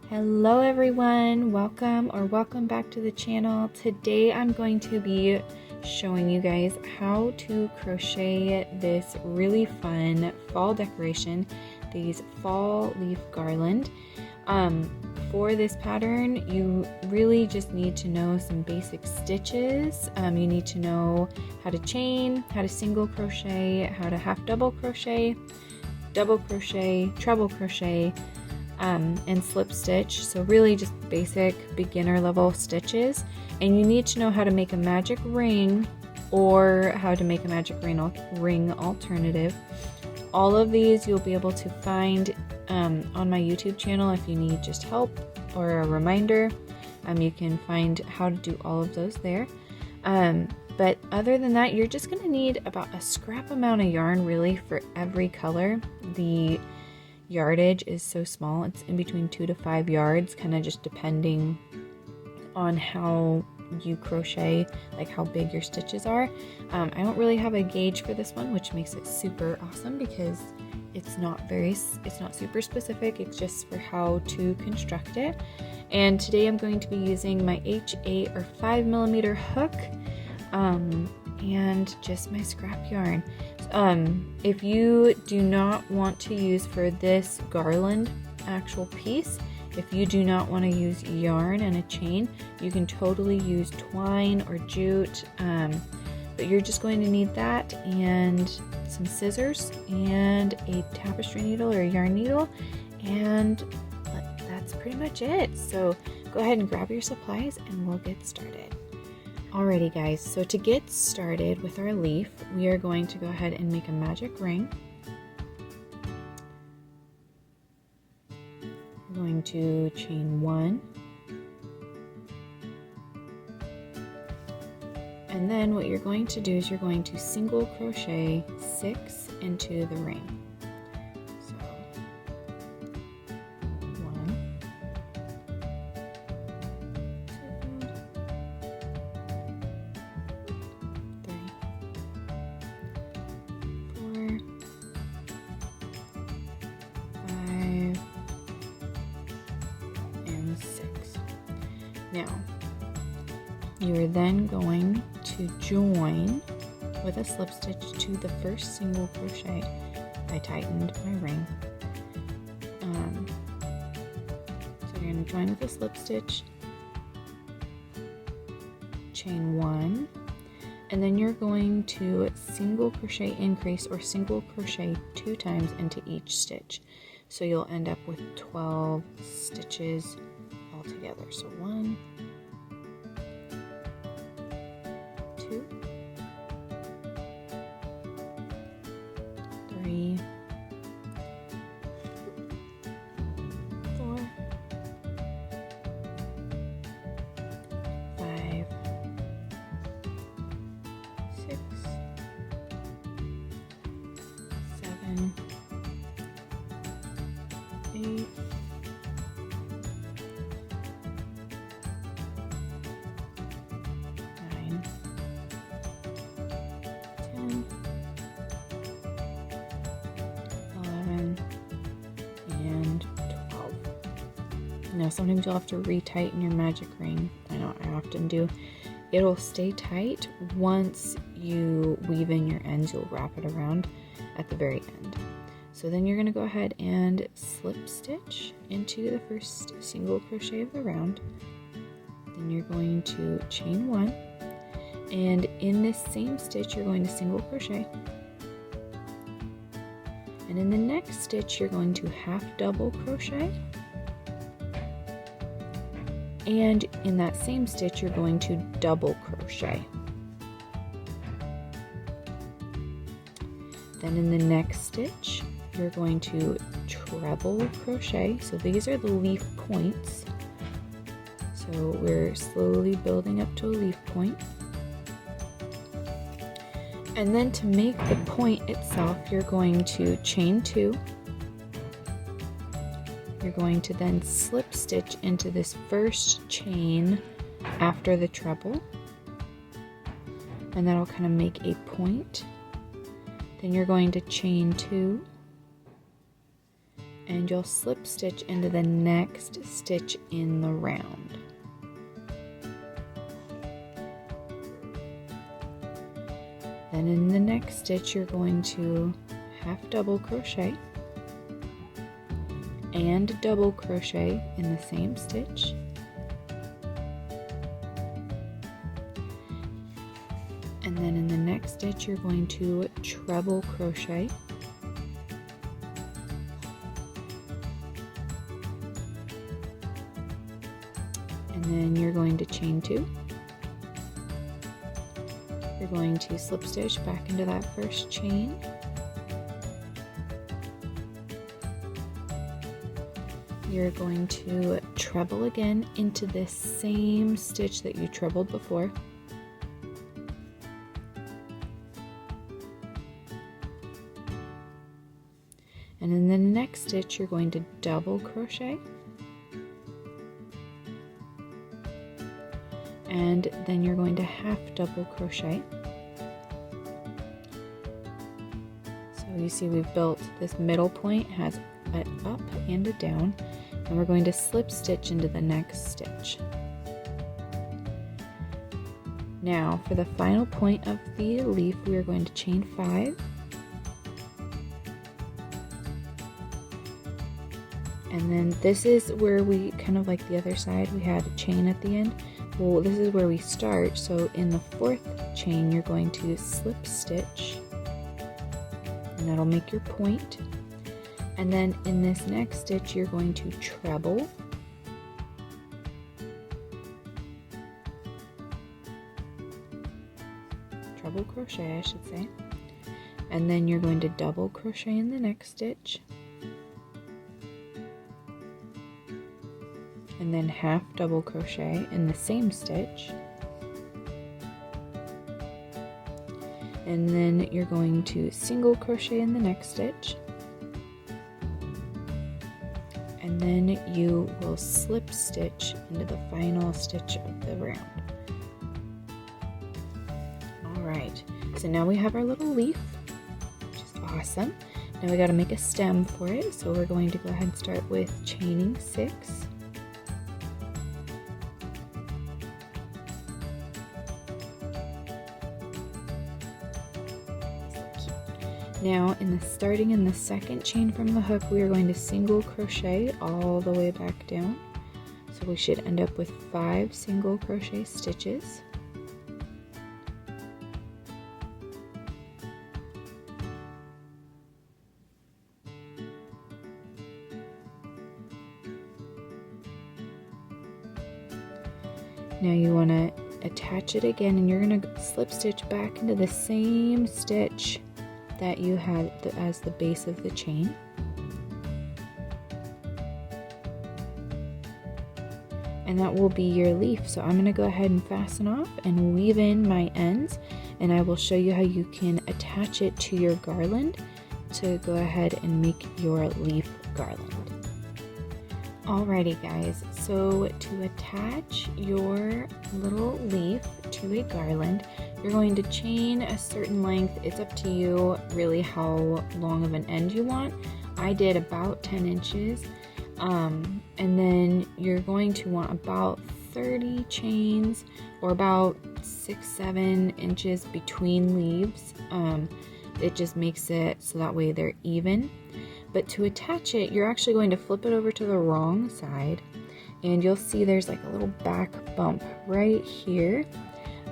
Hello everyone, welcome back to the channel. Today I'm going to be showing you guys how to crochet this really fun fall decoration, these fall leaf garland. For this pattern, you really just need to know some basic stitches. You need to know how to chain, how to single crochet, how to half double crochet, treble crochet, and slip stitch. So really just basic beginner level stitches. And you need to know how to make a magic ring or how to make a magic ring alternative. All of these you'll be able to find on my YouTube channel. If you need just help or a reminder, you can find how to do all of those there. But other than that, you're just going to need about a scrap amount of yarn really for every color. The yardage is so small, it's in between 2 to 5 yards, kind of just depending on how you crochet, like how big your stitches are. I don't really have a gauge for this one, which makes it super awesome because it's not super specific. It's just for how to construct it. And today I'm going to be using my H8 or 5mm hook and just my scrap yarn. If you do not want to use for this garland actual piece, if you do not want to use yarn and a chain, you can totally use twine or jute, but you're just going to need that and some scissors and a tapestry needle or a yarn needle, and that's pretty much it. So go ahead and grab your supplies and we'll get started. Alrighty guys, so to get started with our leaf, we are going to go ahead and make a magic ring. We're going to chain 1. And then what you're going to do is you're going to single crochet 6 into the ring. So 1, 2, 3, 4, 5, and 6. Now, you are then going to join with a slip stitch to the first single crochet. I tightened my ring. So you're going to join with a slip stitch, chain 1, and then you're going to single crochet increase or single crochet 2 times into each stitch. So you'll end up with 12 stitches all together. So 1, 2, 3, 4, 5, 6, 7, 8, 9, 10, 11, and 12. Now sometimes you'll have to retighten your magic ring. I know I often do. It'll stay tight once you weave in your ends. You'll wrap it around at the very end. So then you're going to go ahead and slip stitch into the first single crochet of the round. Then you're going to chain 1, and in this same stitch you're going to single crochet, and in the next stitch you're going to half double crochet, and in that same stitch you're going to double crochet. Then in the next stitch you're going to treble crochet. So these are the leaf points. So we're slowly building up to a leaf point. And then to make the point itself, you're going to chain 2. You're going to then slip stitch into this first chain after the treble, and that'll kind of make a point. Then you're going to chain 2, and you'll slip stitch into the next stitch in the round. Then in the next stitch you're going to half double crochet and double crochet in the same stitch. And then in the next stitch you're going to treble crochet. And then you're going to chain 2. You're going to slip stitch back into that first chain. You're going to treble again into this same stitch that you trebled before. And in the next stitch you're going to double crochet. And then you're going to half double crochet. So you see we've built this middle point, has an up and a down, and we're going to slip stitch into the next stitch. Now for the final point of the leaf we are going to chain 5. And then this is where we, kind of like the other side, we had a chain at the end. Well, this is where we start, so in the 4th chain you're going to slip stitch, and that'll make your point. And then in this next stitch you're going to treble, crochet I should say, and then you're going to double crochet in the next stitch, and then half double crochet in the same stitch, and then you're going to single crochet in the next stitch, and then you will slip stitch into the final stitch of the round. Alright, so now we have our little leaf, which is awesome. Now we got to make a stem for it, so we're going to go ahead and start with chaining 6. Now starting in the 2nd chain from the hook, we are going to single crochet all the way back down. So we should end up with 5 single crochet stitches. Now you want to attach it again, and you're going to slip stitch back into the same stitch that you had as the base of the chain. And that will be your leaf. So I'm going to go ahead and fasten off and weave in my ends, and I will show you how you can attach it to your garland to go ahead and make your leaf garland. Alrighty guys, so to attach your little leaf to a garland, you're going to chain a certain length. It's up to you really how long of an end you want. I did about 10 inches. And then you're going to want about 30 chains, or about 6-7 inches between leaves. It just makes it so that way they're even. But to attach it, you're actually going to flip it over to the wrong side, and you'll see there's like a little back bump right here.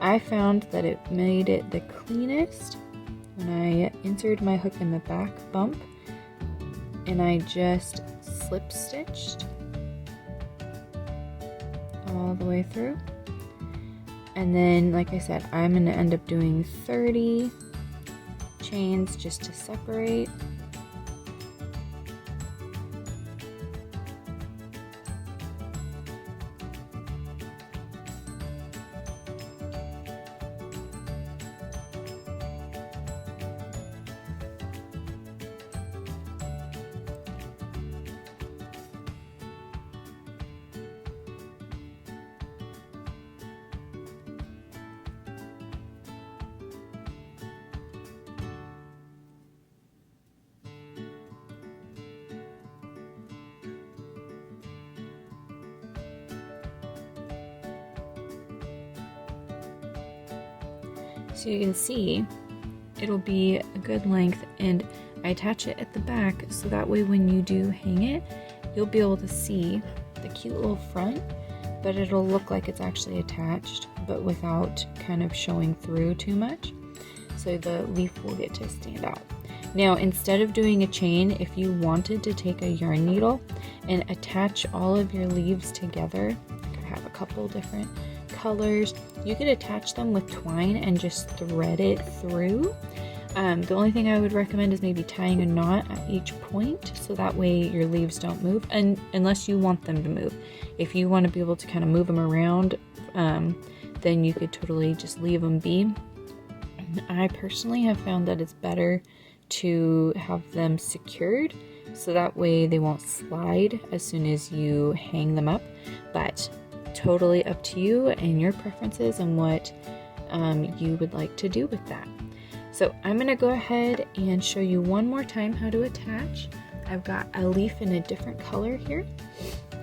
I found that it made it the cleanest when I inserted my hook in the back bump, and I just slip stitched all the way through. And then, like I said, I'm going to end up doing 30 chains just to separate. So you can see it'll be a good length, and I attach it at the back so that way when you do hang it, you'll be able to see the cute little front, but it'll look like it's actually attached, but without kind of showing through too much. So the leaf will get to stand out. Now, instead of doing a chain, if you wanted to take a yarn needle and attach all of your leaves together, you could have a couple different colors. You could attach them with twine and just thread it through. The only thing I would recommend is maybe tying a knot at each point so that way your leaves don't move, and unless you want them to move. If you want to be able to kind of move them around, then you could totally just leave them be. I personally have found that it's better to have them secured so that way they won't slide as soon as you hang them up, but totally up to you and your preferences and what you would like to do with that. So I'm going to go ahead and show you one more time how to attach. I've got a leaf in a different color here,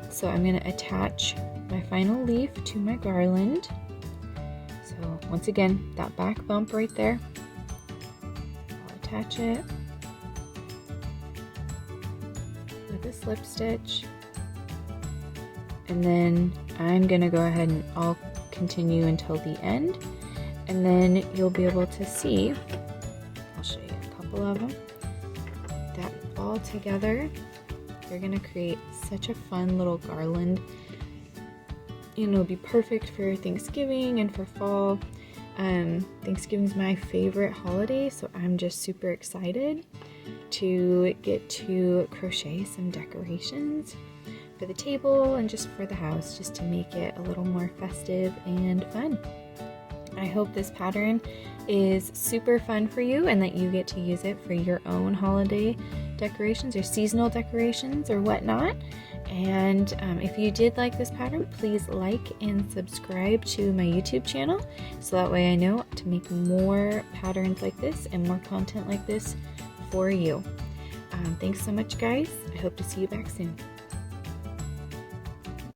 so I'm going to attach my final leaf to my garland. So once again, that back bump right there, I'll attach it with a slip stitch, and then I'm going to go ahead and I'll continue until the end, and then you'll be able to see, I'll show you a couple of them, that all together they're going to create such a fun little garland. You know, it'll be perfect for Thanksgiving and for fall. Thanksgiving's my favorite holiday, so I'm just super excited to get to crochet some decorations for the table and just for the house, just to make it a little more festive and fun. I hope this pattern is super fun for you and that you get to use it for your own holiday decorations or seasonal decorations or whatnot. And if you did like this pattern, please like and subscribe to my YouTube channel so that way I know to make more patterns like this and more content like this for you. Thanks so much, guys. I hope to see you back soon.